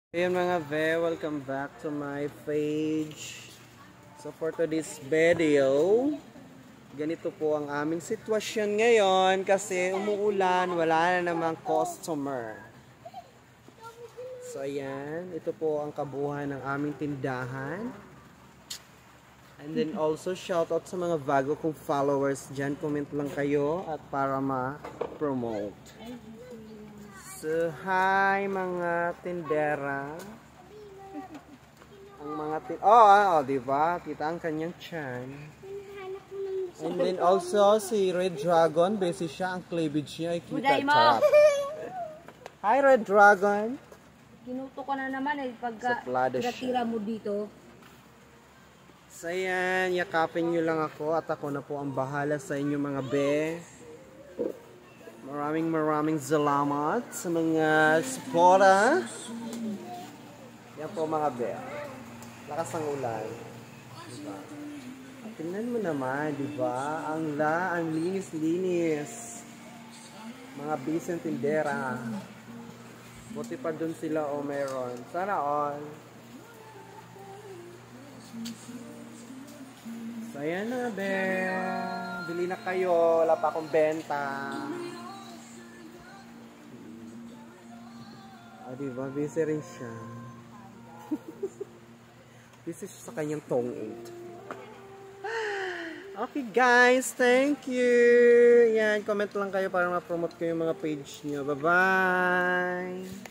Ayun mga ve, welcome back to my page. So for today's video, ganito po ang aming sitwasyon ngayon kasi umuulan, wala na namang customer. So ayan, ito po ang kabuuan ng aming tindahan. And then also shoutout sa mga bago kong followers dyan, comment lang kayo at para ma-promote. So, hi mga tindera. Ang mga diba? Kita ang kanyang chan. And then also, si Red Dragon, busy siya. Ang cleavage niya ay kita tarap. Hi Red Dragon. Ginuto ko na naman pagka tira mo dito. So yan, yakapin nyo lang ako at ako na po ang bahala sa inyo mga be. Maraming salamat sa mga suporta. Yan po mga be. Lakas ang ulan. Diba? At tingnan mo naman, diba? Ang linis-linis. Mga bisang tindera. Buti pa dun sila o meron. Sana all. So yan na be. Bili na kayo. Wala pa akong benta. Diba? Busy rin siya. Busy siya sa kanyang tongue aid. Okay guys, thank you. Yan, comment lang kayo para ma-promote ko yung mga page nyo. Bye-bye.